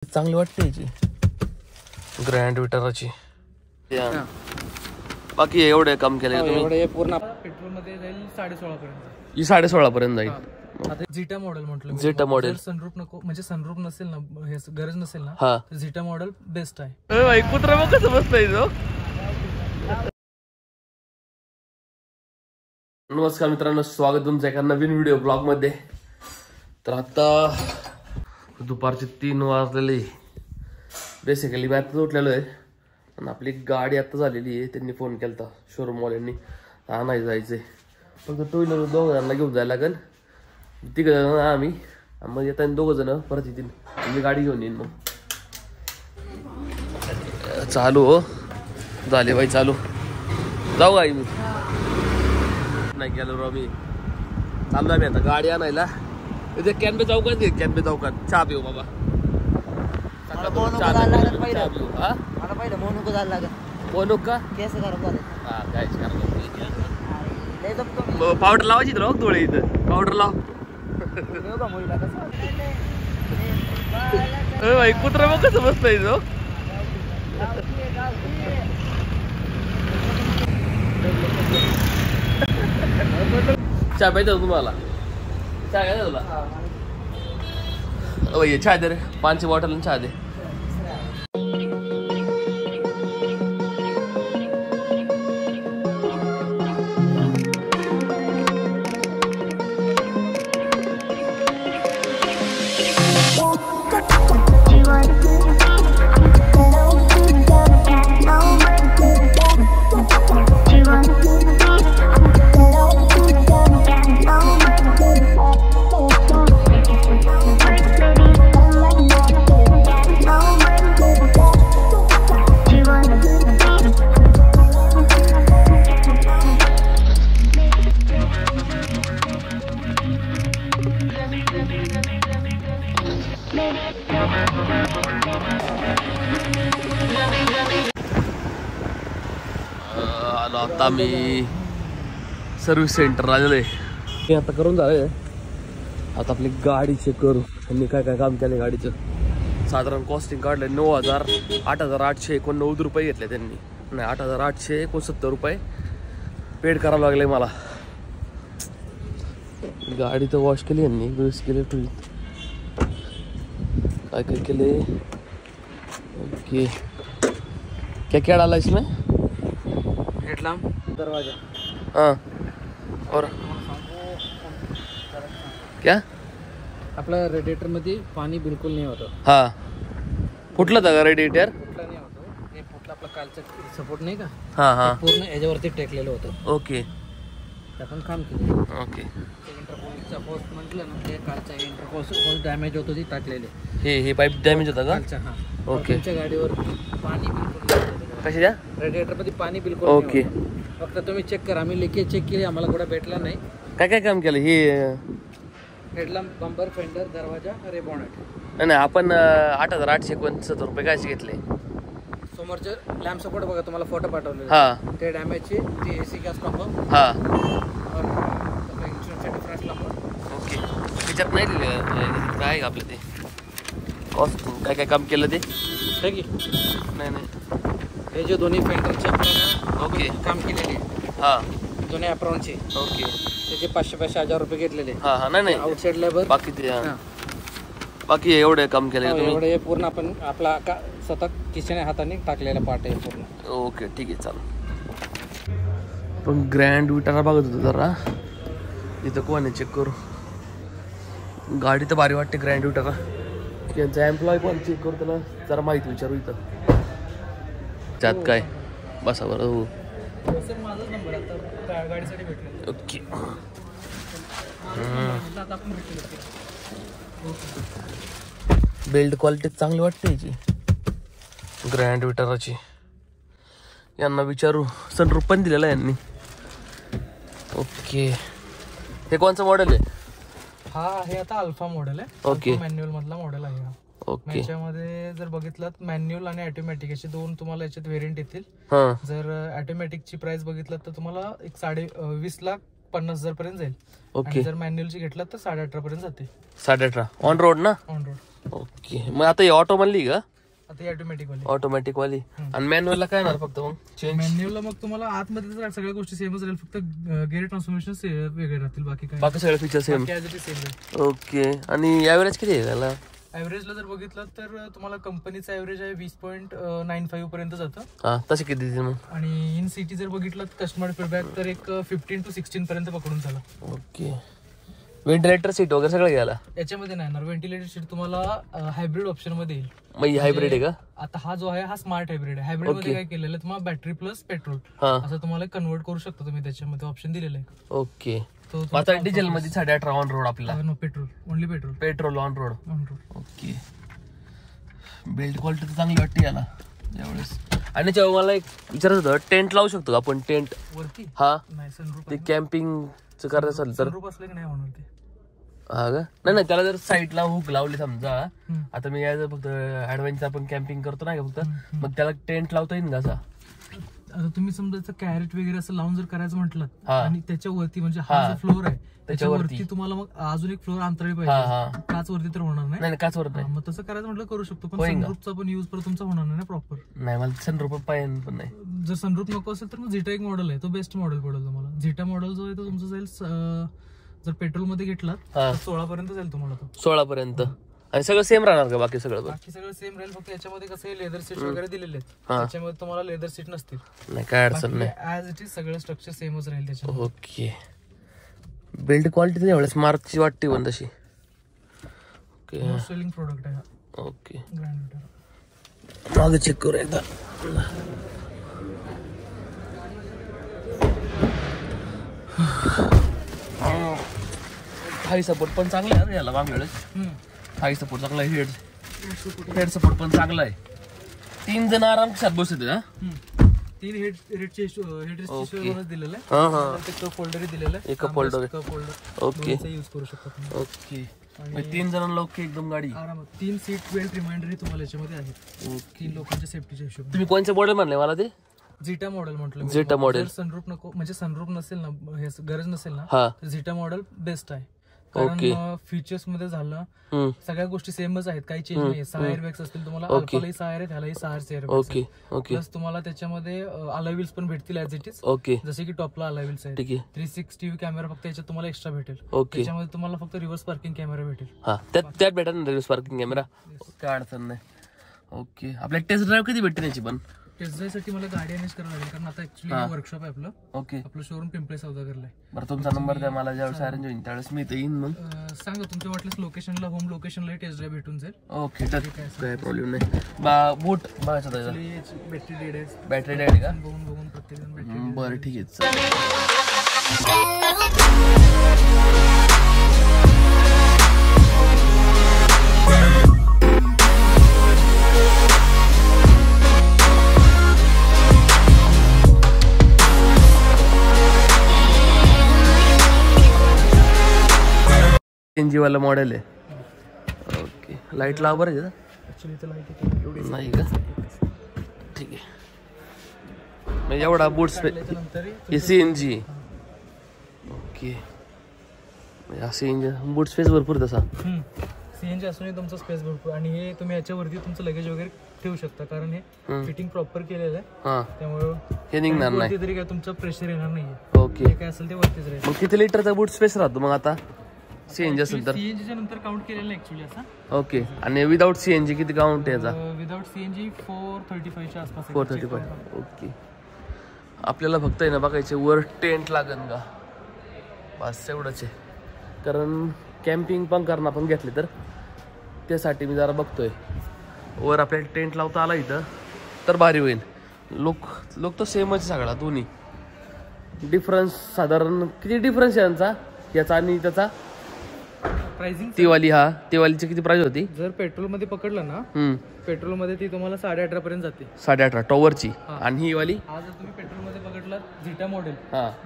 चांगली वाटते याची ग्रँड विटाराची. बाकी एवढे काम केले एवढे पूर्ण पेट्रोल मध्ये जाईल 16.5 पर्यंत. ही 16.5 पर्यंत जाईल. आता झिटा मॉडेल म्हटलं, झिटा मॉडेल सनरूफ नको म्हणजे सनरूफ नसेल ना, हे गरज नसेल ना, हा तर झिटा मॉडेल बेस्ट आहे. कुत्रा मग कसं बसतोय तो. नमस्कार मित्रांनो, स्वागत तुमचं एका नवीन व्हिडिओ ब्लॉग मध्ये. तर आता दुपारचे 3 वाजलेले. बेसिकली मी आता उठलेलो आहे आणि आपली गाडी आता झालेली आहे. त्यांनी फोन केला शोरूम वाल्यांनी, आणायला जायचंय. फक्त टू व्हीलर 2 जणांना घेऊन जायला लागेल. 3 जण आम्ही, मग येताना 2 जण परत येतील. मी गाडी घेऊन येईन. मग चालू हो झाले बाई, चालू जाऊ गाई. मी नाही गेलो राव, मी चाललो आम्ही आता गाडी आणायला. इथे कॅनबे चौकात घे, कॅनबे चौकात चहा पिऊ बाबा. पावडर लावायची तर डोळे इथं पावडर लाव. कुत्रा मग कसं बसतोय तो. चहा पाहिजे तुम्हाला? चहा काय तुला? चहा दे रे, 5ची बॉटल चहा दे. आता मी सर्व्हिस सेंटर आलेलो आहे. मी आता करून झालंय. आता आपली गाडी चेक करू. त्यांनी काय काय काम केलं गाडीचं. साधारण कॉस्टिंग काढलं 8,889 रुपये घेतले त्यांनी. नाही 8,869 रुपये पेड करावं लागले मला. गाडी तर वॉश केली यांनी, ग्रीस केली, काय काय केले. ओके क्या क्या डाला इसमें? हेडलॅम्प, दरवाजा. हाँ और क्या? आपल्या रेडिएटर मध्ये पाणी बिलकुल नाही होतं. हा फुटलं का रेडिएटर? फुटला नाही होतं. हे फुटलं आपलं कालचं सपोर्ट नाही का, हा हा पूर्ण याच्यावरती टेकलेलं होतं. ओके आपण काम केलं. ओके इंटरपोलचा पोस्ट म्हटलं ना, ते कालचा इंटरपोल डॅमेज होतो, ती टाकलेले. हे पाईप डॅमेज होता का? कालचा. हा ओके. तुमच्या गाडीवर पाणी बिलकुल नाही होतं. कशी द्या रेडिएटर मध्ये पाणी बिलकुल ओके. फक्त तुम्ही चेक करा. आम्ही लिकेज चेक केली, आम्हाला कुठं भेटला नाही. काय काय काम केलं हे? हेडलॅम्प, बंपर, फेंडर, दरवाजा, अरे बॉनेट. नाही आपण 8,869 रुपये काय घेतले. समोरचे लॅम्प सपोर्ट बघा, तुम्हाला फोटो पाठवले. हा ते डॅमेजचे, ते एसी गॅस पंप, हा इन्शुरन्सचे डिफरन्स नंबर. ओके. त्याच्यात नाही काय आपलं ते कॉस्ट काय काय काम केलं ते आहे की नाही. हे जे दोन्ही फेंडरचे आपल्याला ओके काम केलेले, हा दोन्ही अप्रॉनचे. ओके. त्याचे 500-500 रुपये घेतलेले. हा हा नाही आउटसाइड लेबर बाकी ते बाकी एवढे काम केले तुम्ही? एवढे पूर्ण आपण आपला स्वतः किचन हाताने टाकलेला पार्ट आहे पूर्ण. ओके ठीक आहे चालेल. पण ग्रँड विटारा बघत होतो जरा, इथं कोण चेक करू. गाडी तर भारी वाटते ग्रँड विटारा. त्यांचा एम्प्लॉय कोण चेक करू, त्याला जरा माहिती विचारू इथं. त्यात काय बसा बरं. हो सर, माझाच नंबर आता गाडीसाठी भेटला. ओके. बिल्ड क्वालिटी चांगली वाटते याची ग्रँड विटाराची. यांना विचारू. सनरूफ पण दिलेला आहे यांनी. ओके. हे कोणचं मॉडेल आहे? हा हे आता अल्फा मॉडेल आहे. ओके. मॅन्युअल मधला मॉडेल आहे हा. ओके. याच्यामध्ये जर बघितलं मॅन्युअल आणि ऑटोमॅटिक असे 2 तुम्हाला याच्यात व्हेरियंट येतील. जर ऑटोमॅटिकची प्राइस बघितलं तर तुम्हाला एक 20,50,000 पर्यंत जाईल. ओके. जर मॅन्युअलची घेतलं तर 18.5 पर्यंत जाते. 18.5 ऑन रोड ना? On road. ओके. मग आता ही ऑटो म्हणली का? आता ऑटोमॅटिक वाली. ऑटोमॅटिक वाली. आणि मॅन्युअलला काय येणार फक्त मग चेंज? मॅन्युअलला मग तुम्हाला आतमध्ये सगळ्या गोष्टी सेमच राहील, फक्त गिअर ट्रान्सफॉर्मेशन वेगळे राहतील, बाकी काय बाकी सगळे फीचर सेम. सेम. ओके. आणि ॲव्हरेज किती आहे त्याला? ऍव्हरेजला जर बघितलं तर तुम्हाला कंपनीचा ऍव्हरेज आहे 20.95 पर्यंत जातं. हा, तसे किती देते मग? आणि इन सिटी जर बघितलं कस्टमर फीडबॅक तर एक 15 to 16 पर्यंत पकडून झाला. ओके. व्हेंटिलेटर सीट वगैरे सगळं घ्यायला? याच्यामध्ये नाही येणार व्हेंटिलेटर सीट, तुम्हाला हायब्रिड ऑप्शन मध्ये येईल. मग हायब्रिड आहे का? आता हा जो आहे हा स्मार्ट हायब्रिड आहे. हायब्रिड मध्ये काय केलेलं आहे, तुम्हाला बॅटरी प्लस पेट्रोल असं तुम्हाला कन्वर्ट करू शकता तुम्ही, त्याच्यामध्ये ऑप्शन दिलेलं आहे. ओके. आता डिझेल मध्ये 18.5 ऑन रोड आपल्याला? Petrol, only petrol. Petrol on road. On road. Okay. Build quality तर चांगली वाटते याला यावेळेस. आणि जेव्हा मला एक विचारायचं होतं, टेंट लावू शकतो आपण टेंट वरती? हा, नाही सनरूफ. ते कॅम्पिंगचं करायचं असेल तर? सनरूफ असलं की नाही होणार ते. हा का? नाही त्याला जर साईडला हुक लावली समजा, आता मी यायचं फक्त ऍडव्हेंचर आपण कॅम्पिंग करतो नाही का फक्त, मग त्याला टेंट लावता येईल का असा? आता तुम्ही समजा कॅरेट वगैरे असं लावून जर करायचं म्हटलं आणि त्याच्यावरती म्हणजे हा जो फ्लोअर आहे त्याच्यावरती तुम्हाला मग अजून एक फ्लोअर अंतराळी पाहिजे, काच वरती तर होणार नाही. काच वरती नाही. मग तसं करायचं म्हटलं करू शकतो, पण सनरूफचा पण यूज परत तुमचा होणार नाही प्रॉपर. नाही, मला सनरूफ पाहिजे पण नाही. जर सनरूफ नको असेल तर मग झिटा एक मॉडेल आहे, तो बेस्ट मॉडेल पडेल तुम्हाला. झिटा मॉडेल जो आहे तो तुमचा जाईल, जर पेट्रोल मध्ये घेतला तर 16 पर्यंत जाईल तुम्हाला तो. 16 पर्यंत. आणि सगळं सेम राहणार का बाकी सगळं? बाकी सगळं सेम राहील, फक्त याच्यामध्ये कसं लेदर सीट वगैरे दिलेले आहेत, त्याच्यामध्ये तुम्हाला लेदर सीट नसतील. नाही, काय अडचण नाही. ऍज इट इज सगळं स्ट्रक्चर सेमच राहील त्याच्यामध्ये. ओके. बिल्ड क्वालिटी त्यावेळेस मार्कची वाटते पण तशी. ओके. मोस्ट सेलिंग प्रोडक्ट आहे हा. ओके. Grand Vitara. मागे चेक करू एकदा. हाय सपोर्ट पण चांगला आहे याला मागच्या वेळेस. हाय सपोर्ट चांगला आहे. हेड सपोर्ट पण चांगला आहे. 3 जण आरामसात बसत आहे. 3 हेड दिलेलं आहे. कप होल्डर दिलेलं आहे. एक फोल्डर. ओके. यूज करू शकता. ओके. 3 जणांना ओके एकदम गाडी आरामात. 3 सीट बेल्ट रिमाइंडर तुम्हाला याच्यामध्ये आहेत. 3 लोकांच्या सेफ्टीच्या हिशोबाने. तुम्ही कोणचं मॉडेल म्हणले मला ते? झिटा मॉडेल म्हटलं. Zeta model. सनरूफ नको म्हणजे सनरूफ नसेल ना, गरज नसेल ना, तर झिटा मॉडेल बेस्ट आहे. कारण फीचर्स मध्ये झालं सगळ्या गोष्टी सेमच आहेत, काही चेंज नाही. 6 एअरबॅग्स असतील तुम्हाला, अल्फालाही 6 आहेत, ह्यालाही 6 एअरबॅग्स. प्लस तुम्हाला त्याच्यामध्ये अलॉय व्हील्स पण भेटतील ऍज इट इज. ओके. जसे की टॉपला अलॉय व्हील्स आहेत. 360 कॅमेरा फक्त याच्यात तुम्हाला एक्स्ट्रा भेटेल. त्याच्यामध्ये तुम्हाला फक्त रिव्हर्स पार्किंग कॅमेरा भेटेल. त्यात भेटेल ना रिव्हर्स पार्किंग कॅमेरा? काय अडचण नाही. ओके. आपल्या टेस्ट ड्राईव्ह कधी भेटते त्याची? पण टेस्ट ड्राईव्ह साठी मला गाडी अरेंज करावं लागेल, कारण आता ऍक्च्युली वर्कशॉप आहे आपलं. ओके. आपलं शोरूम पिंपळे सौदागरला आहे. बरं, तुमचा नंबर द्या मला, ज्यावेळेस अरेंज होईल त्यावेळेस मी इथे येईन. मग सांगा तुमच्या वाटल्यास लोकेशनला, होम लोकेशनला टेस्ट ड्राईव्ह भेटून जाईल. ओके. काय प्रॉब्लेम नाही. बूट बघायचं त्याचा? बॅटरी डेड आहे. बॅटरी डेड आहे का? बघून प्रत्येक जण बॅटरी. बरं, ठीक आहे. CNG वाला मॉडेल आहे. ओके. लाईट लावा बरं नाही का? ठीक आहे. म्हणजे एवढा बूट स्पेस CNG. ओके. CNG बूट स्पेस भरपूर तसा. CNG असूनही तुमचा स्पेस भरपूर. आणि हे तुम्ही याच्यावरती तुमचं लगेज वगैरे ठेवू शकता, कारण हे फिटिंग प्रॉपर केलेलं आहे. त्यामुळे हे निघणार नाही तरी काय तुमचं प्रेशर येणार नाही. ओके. काय असेल ते वरतीच राहील. मग किती लिटरचा बूट स्पेस राहतो मग आता CNG असेल तर? CNG च्या नंतर काउंट केलेलं ऍक्च्युअली असा. ओके. आणि विदाउट CNG किती काउंट याचा? विदाउट CNG 435 च्या आसपास. 435. ओके. आपल्याला फक्त आहे ना बघायचे वर टेंट लागेल का, बस एवढंच आहे. कारण कॅम्पिंग पण करणं आपण घेतले तर त्यासाठी मी जरा बघतोय वर आपल्याला टेंट लावता आला इथं तर भारी होईल. लोक तर सेमच सगळा. दोन्ही डिफरन्स साधारण किती डिफरन्स आहे यांचा, याचा आणि त्याचा प्राइसिंग? तेवालीची किती प्राइस होती? जर पेट्रोल मध्ये पकडलं ना, पेट्रोल मध्ये ती तुम्हाला 18.5 पर्यंत जाते. 18.5 टॉवरची. आणि ही वाली जर तुम्ही पेट्रोल मध्ये पकडलं झिटा मॉडेल,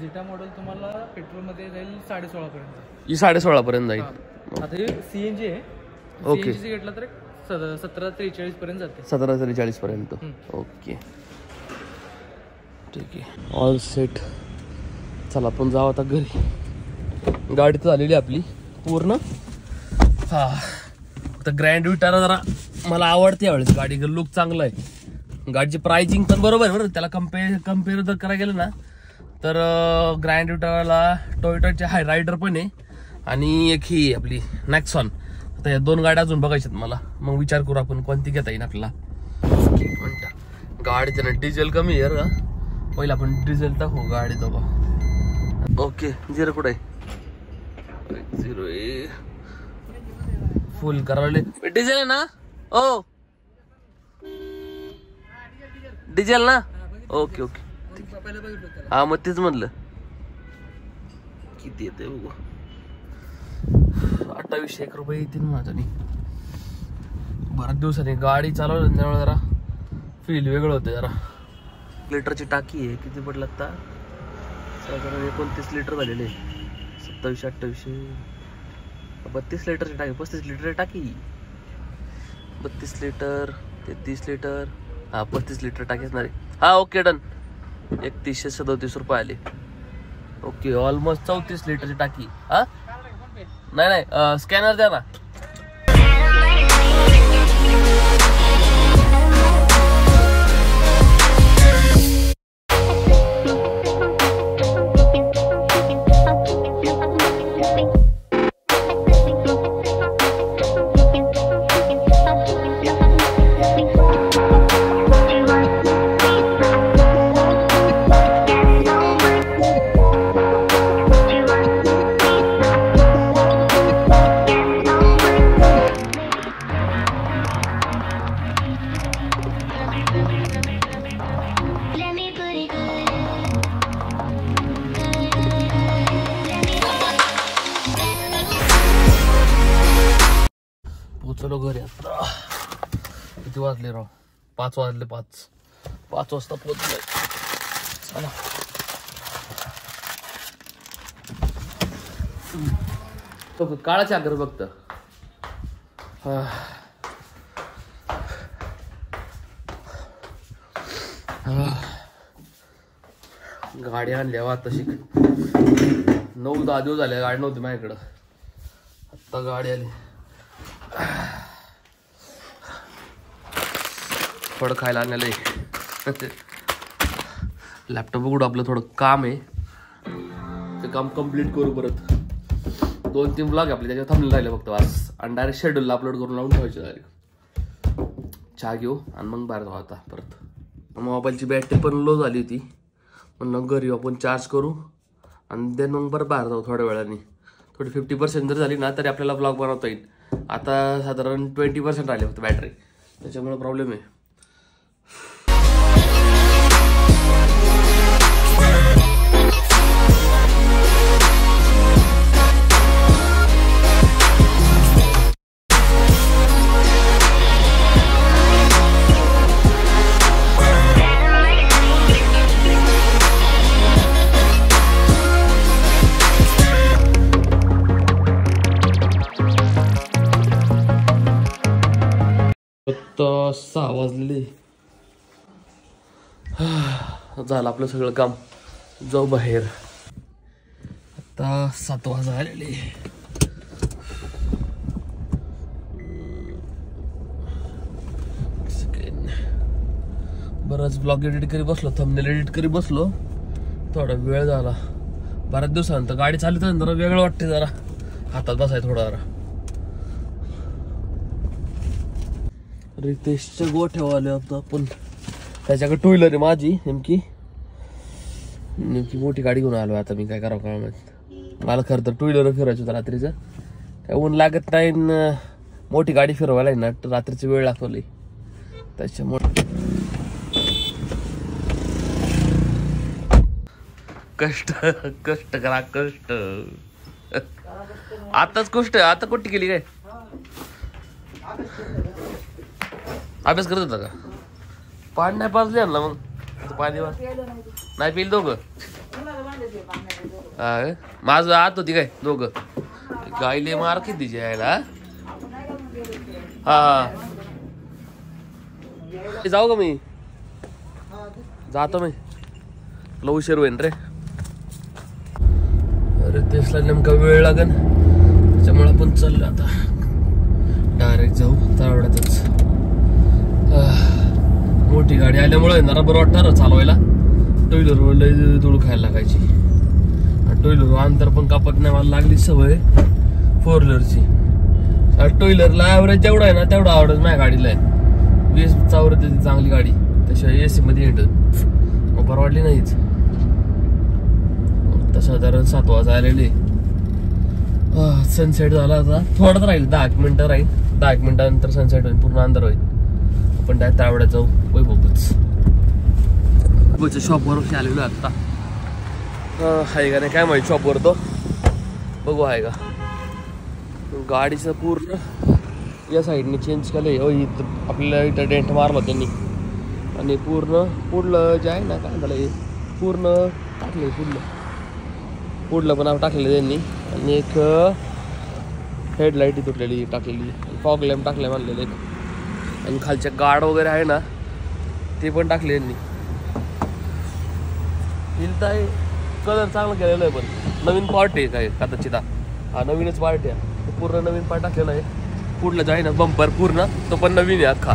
झिटा मॉडेल तुम्हाला पेट्रोल मध्ये जाईल 16.5 पर्यंत. ही 16.5 पर्यंत जाईल. आता हे CNG आहे. ओके. CNG घेतला तर 1743 पर्यंत जाते. 1743 पर्यंत. ओके. ठीक आहे. All set. चला आपण जाऊ आता घरी. गाडी तर झालेली आपली पूर्ण. फक्त ग्रँड विटारा जरा मला आवडते यावेळेस, गाडी लुक चांगलं आहे, गाडीची प्राइसिंग पण बरोबर आहे बरं. त्याला कम्पेअर जर करायला गेलं ना तर ग्रँड विटाराला टोयोटाचे हाय रायडर पण आहे आणि एक ही आपली नॅक्सॉन. आता या 2 गाड्या अजून बघायच्यात मला, मग विचार करू आपण कोणती घेता येईल आपल्याला. गाडीचं ना डिझेल कमी आहे का, पहिला आपण डिझेल टाकू गाडी बघा. ओके, 0 कुठे आहे, 0 फुल करायला डिझेल आहे ना. ओ डिझेल ना, ओके ओके. हा मग तेच म्हणलं किती येते बघू. 2800 रुपये येतील माझ्या. बऱ्याच दिवसांनी गाडी चालवली त्यामुळे जरा फील वेगळं होतं. जरा लिटरची टाकी आहे, किती पडलं आता साधारण 29 लिटर झालेले, 2700-2800, 32 लिटरची टाकी, 35 लिटर टाकी, 32 लिटर, 33 लिटर, हा 35 लिटर टाकी असणार आहे. हा ओके डन. 3137 रुपये आले. ओके, ऑलमोस्ट 34 लिटरची टाकी. हा नाही स्कॅनर द्या ना. पोचलो घरी आता. किती वाजले राव, 5 वाजले. 5 वाजता पोचलोय. चला तो काळाच्या घर बघत. गाडी आणल्या तशी 9-10 दिवस झाले, गाडी नव्हती माझ्याकडं, आत्ता गाडी आली. थोडं खायला आणलेलं आहे. लॅपटॉप उघडू, आपलं थोडं काम आहे, ते काम कम्प्लीट करू. परत 2-3 ब्लॉग आपले त्याच्यावर थांबले राहिले फक्त बस, आणि डायरेक्ट शेड्यूलला अपलोड करून लावून ठेवायचे. डायरेक्ट चहा घेऊ आणि मग बाहेर जाऊ. आता परत मोबाईलची बॅटरी पण लो झाली होती, म्हणून घरी आपण चार्ज करू आणि देन मग बरं बाहेर जाऊ थोड्या वेळाने. थोडी 50% जर झाली ना तरी आपल्याला ब्लॉग बनवता येईल. आता साधारण 20% राहिले फक्त बॅटरी, त्याच्यामुळे प्रॉब्लेम आहे. आता 6 वाजले. झालं आपलं सगळं काम, जाऊ बाहेर. आता 7 वाजता आलेले. बराच ब्लॉग एडिट करी बसलो, थंबनेल एडिट करी बसलो, थोडा वेळ झाला. बऱ्याच दिवसानंतर गाडी चालवत जरा वेगळं वाटते, जरा हातात बसायचं थोडा. जरा रितेशच्या गोठ्यावर आलो आता आपण. त्याच्याकडे 2 व्हीलर आहे माझी, नेमकी मोठी गाडी घेऊन आलो. आता मी काय करावं काय माहित. मला खरं तर 2 व्हीलर फिरायचं होतं रात्रीचं, काय ऊन लागत नाही, मोठी गाडी फिरवायला आहे ना रात्रीची वेळ लागतो त्याच्यामुळे. कष्ट करा कष्ट. आताच कष्ट, आता कुठे केली काय? अभ्यास करत होता का? पाणी नाही पाजले आणला मग पाणी नाही पिल दोघं. माझं आत होती काय दोघं? गायले मार किती यायला. हा जाऊ का मी? जातो मी, तुला उशीर होईन रे. अरे तेचला नेमका वेळ लागेल, त्याच्यामुळे आपण चाललो आता डायरेक्ट डायरेक्ट जाऊ तारवड्यातच. मोठी गाडी आल्यामुळे ना बरं वाटणार चालवायला. टू व्हीलरवर लय धूळ खायला लागायची. टू व्हीलर अंतर पण कापत नाही. मला लागली सवय फोर व्हीलरची. टू व्हीलरला ॲव्हरेज जेवढा आहे ना तेवढा आवडत माझ्या गाडीला आहे. 20 चावरत येते चांगली गाडी. त्याशिवाय AC मध्ये येत मग परवडली नाहीच. तसं तर 7 वाजता आलेले. सनसेट झाला आता. थोडाच राहील 10 मिनिटं राहील. 10 मिनिटानंतर सनसेट होईल. पूर्ण अंधार होईल. आपण त्या तावड्यात जाऊ. वैभवच शॉपवर आलेलो आता. आहे का नाही काय माहिती शॉपवर तो. बघू आहे का. गाडीचं पूर्ण या साईडने चेंज केलंय. इथं आपल्याला इथं डेंट मारला त्यांनी. आणि पूर्ण पुढलं जे आहे ना काय झालं पूर्ण टाकले. पुढलं पण टाकलेलं त्यांनी. आणि एक हेडलाईट तुटलेली टाकलेली. फॉग लॅम्प टाकले मानलेले. आणि खालच्या गार्ड वगैरे आहे ना ते पण टाकले यांनी. हिलत आहे. कलर चांगला केलेला आहे. पण नवीन पार्ट आहे काय कदाचित. हा नवीनच पार्ट आहे. पूर्ण नवीन पार्ट टाकलेला आहे. पुढलं जे आहे ना बंपर पूर्ण तो पण नवीन आहे अख्खा.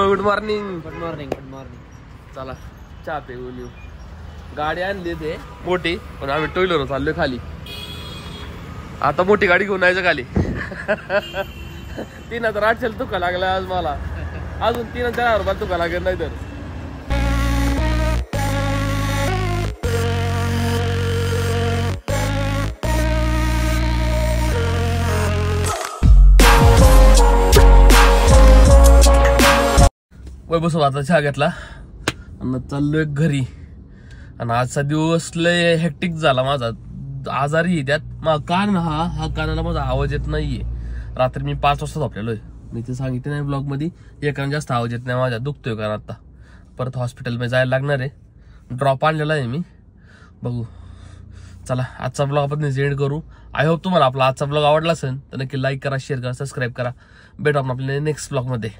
Good morning. Good morning. Good morning. चला चहा पिऊन येऊ. गाडी आणली ते मोठी पण आम्ही टू व्हीलर चाललोय खाली. आता मोठी गाडी घेऊन जायचं खाली. 3,800 तुका लागला आज मला. अजून 3,000 रुपये तुका लागेल नाही तर. बसू आता चहा घेतला आणि चाललोय घरी. आणि आजचा दिवस लय हेक्टिक झाला माझा. आजारी त्यात कान हा कानाला माझा आवाज येत नाहीये. रात्री मी 5 वाजता झोपलेलोय. मी ते सांगितलं नाही ब्लॉग मध्ये. एकाने जास्त आवाज येत नाही माझ्या. दुखतोय कारण आता परत हॉस्पिटलमध्ये जायला लागणार आहे. ड्रॉप आणलेला आहे मी. बघू. चला आजचा ब्लॉग आपण एंड करू. आय होप तुम्हाला आपला आजचा ब्लॉग आवडला असेल तर नक्की लाईक करा, शेअर करा, सबस्क्राईब करा. भेटू आपण आपल्या नेक्स्ट ब्लॉग मध्ये.